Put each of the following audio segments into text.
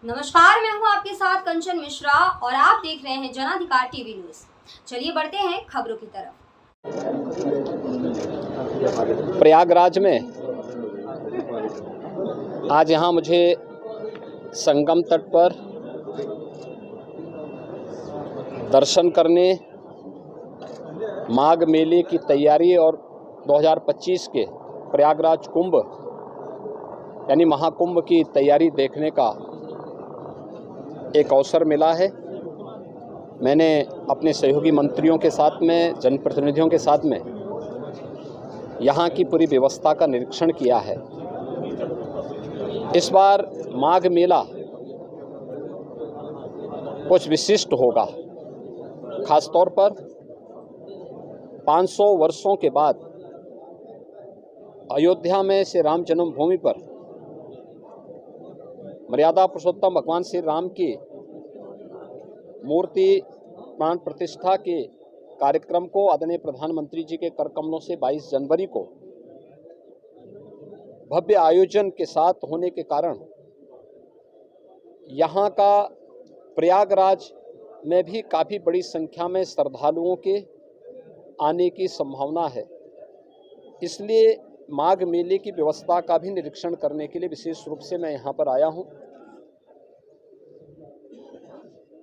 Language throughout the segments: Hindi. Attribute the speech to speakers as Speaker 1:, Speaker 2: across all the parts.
Speaker 1: नमस्कार, मैं हूं आपके साथ कंचन मिश्रा और आप देख रहे हैं जनाधिकार टीवी न्यूज। चलिए बढ़ते हैं खबरों की तरफ।
Speaker 2: प्रयागराज में आज यहाँ मुझे संगम तट पर दर्शन करने, माघ मेले की तैयारी और 2025 के प्रयागराज कुंभ यानी महाकुंभ की तैयारी देखने का एक अवसर मिला है। मैंने अपने सहयोगी मंत्रियों के साथ में, जनप्रतिनिधियों के साथ में यहाँ की पूरी व्यवस्था का निरीक्षण किया है। इस बार माघ मेला कुछ विशिष्ट होगा, खासतौर पर 500 वर्षों के बाद अयोध्या में श्री राम जन्मभूमि पर मर्यादा पुरुषोत्तम भगवान श्री राम की मूर्ति प्राण प्रतिष्ठा के कार्यक्रम को आदरणीय प्रधानमंत्री जी के कर कमलों से 22 जनवरी को भव्य आयोजन के साथ होने के कारण यहाँ का प्रयागराज में भी काफ़ी बड़ी संख्या में श्रद्धालुओं के आने की संभावना है। इसलिए माघ मेले की व्यवस्था का भी निरीक्षण करने के लिए विशेष रूप से मैं यहाँ पर आया हूँ।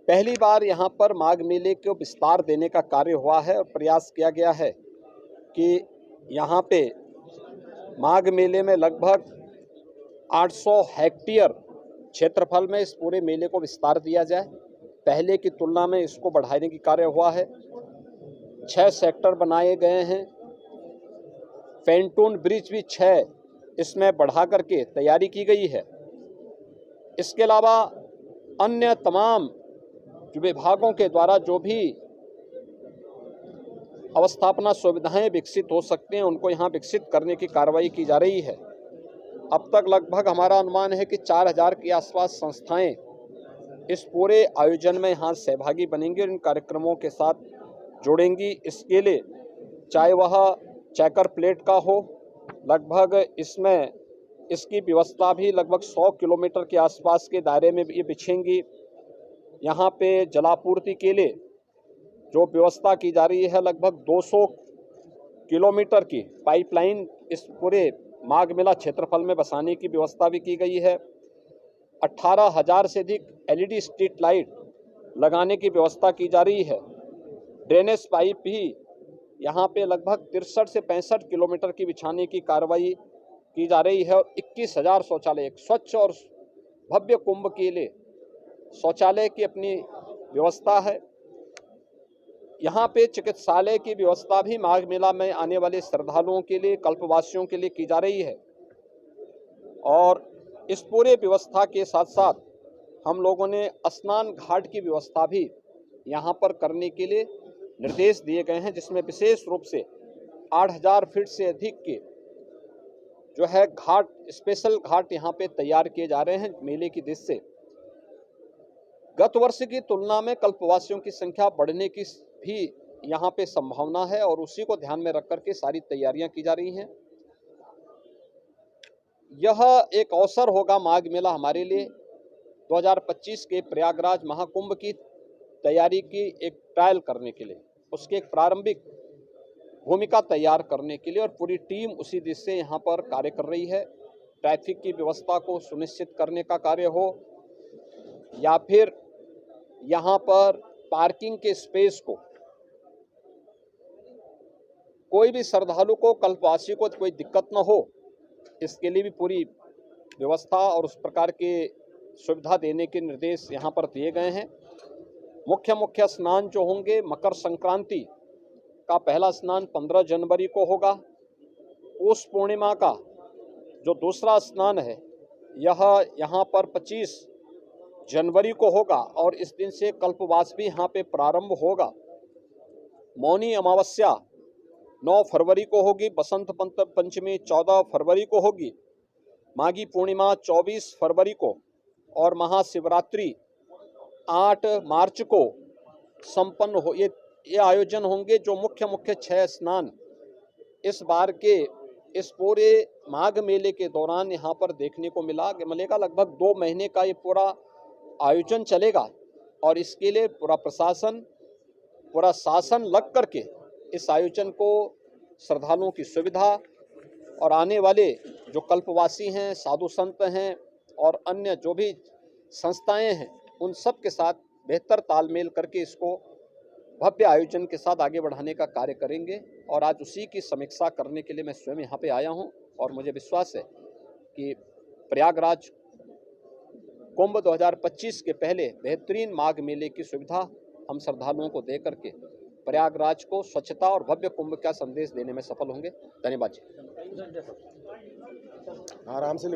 Speaker 2: पहली बार यहाँ पर माघ मेले को विस्तार देने का कार्य हुआ है और प्रयास किया गया है कि यहाँ पे माघ मेले में लगभग 800 हेक्टेयर क्षेत्रफल में इस पूरे मेले को विस्तार दिया जाए। पहले की तुलना में इसको बढ़ाने की कार्य हुआ है। 6 सेक्टर बनाए गए हैं। पेंटून ब्रिज भी 6 इसमें बढ़ा करके तैयारी की गई है। इसके अलावा अन्य तमाम विभागों के द्वारा जो भी अवस्थापना सुविधाएं विकसित हो सकते हैं उनको यहाँ विकसित करने की कार्रवाई की जा रही है। अब तक लगभग हमारा अनुमान है कि 4000 के आसपास संस्थाएं इस पूरे आयोजन में यहाँ सहभागी बनेंगी और इन कार्यक्रमों के साथ जुड़ेंगी। इसके लिए चाहे वह चेकर प्लेट का हो, लगभग इसमें इसकी व्यवस्था भी लगभग 100 किलोमीटर के आसपास के दायरे में ये बिछेंगी। यहाँ पे जलापूर्ति के लिए जो व्यवस्था की जा रही है, लगभग 200 किलोमीटर की पाइपलाइन इस पूरे माघ मेला क्षेत्रफल में बसाने की व्यवस्था भी की गई है। 18,000 से अधिक LED स्ट्रीट लाइट लगाने की व्यवस्था की जा रही है। ड्रेनेज पाइप भी यहाँ पे लगभग 63 से 65 किलोमीटर की बिछाने की कार्रवाई की जा रही है और 21,000 शौचालय, एक स्वच्छ और भव्य कुंभ के लिए शौचालय की अपनी व्यवस्था है। यहाँ पे चिकित्सालय की व्यवस्था भी माघ मेला में आने वाले श्रद्धालुओं के लिए, कल्पवासियों के लिए की जा रही है। और इस पूरे व्यवस्था के साथ साथ हम लोगों ने स्नान घाट की व्यवस्था भी यहाँ पर करने के लिए निर्देश दिए गए हैं, जिसमें विशेष रूप से 8000 फीट से अधिक के जो है घाट, स्पेशल घाट यहाँ पे तैयार किए जा रहे हैं मेले की दृष्टि से। गत वर्ष की तुलना में कल्पवासियों की संख्या बढ़ने की भी यहाँ पे संभावना है और उसी को ध्यान में रख करके सारी तैयारियां की जा रही हैं। यह एक अवसर होगा माघ मेला हमारे लिए 2025 के प्रयागराज महाकुंभ की तैयारी की एक ट्रायल करने के लिए, उसकी एक प्रारंभिक भूमिका तैयार करने के लिए, और पूरी टीम उसी दिशा से यहाँ पर कार्य कर रही है। ट्रैफिक की व्यवस्था को सुनिश्चित करने का कार्य हो या फिर यहाँ पर पार्किंग के स्पेस को, कोई भी श्रद्धालु को, कल्पवासी को कोई दिक्कत न हो, इसके लिए भी पूरी व्यवस्था और उस प्रकार के सुविधा देने के निर्देश यहाँ पर दिए गए हैं। मुख्य स्नान जो होंगे, मकर संक्रांति का पहला स्नान 15 जनवरी को होगा। उस पूर्णिमा का जो दूसरा स्नान है यह यहाँ पर 25 जनवरी को होगा और इस दिन से कल्पवास भी यहाँ पे प्रारंभ होगा। मौनी अमावस्या 9 फरवरी को होगी, बसंत पंचमी 14 फरवरी को होगी, माघी पूर्णिमा 24 फरवरी को और महाशिवरात्रि 8 मार्च को संपन्न हो। ये आयोजन होंगे जो मुख्य 6 स्नान इस बार के इस पूरे माघ मेले के दौरान यहाँ पर देखने को मिलेगा। लगभग 2 महीने का ये पूरा आयोजन चलेगा और इसके लिए पूरा प्रशासन, पूरा शासन लग करके इस आयोजन को श्रद्धालुओं की सुविधा और आने वाले जो कल्पवासी हैं, साधु संत हैं और अन्य जो भी संस्थाएं हैं, उन सब के साथ बेहतर तालमेल करके इसको भव्य आयोजन के साथ आगे बढ़ाने का कार्य करेंगे। और आज उसी की समीक्षा करने के लिए मैं स्वयं यहाँ पे आया हूँ और मुझे विश्वास है कि प्रयागराज कुंभ 2025 के पहले बेहतरीन माघ मेले की सुविधा हम श्रद्धालुओं को दे करके प्रयागराज को स्वच्छता और भव्य कुंभ का संदेश देने में सफल होंगे। धन्यवाद जी।
Speaker 3: आराम से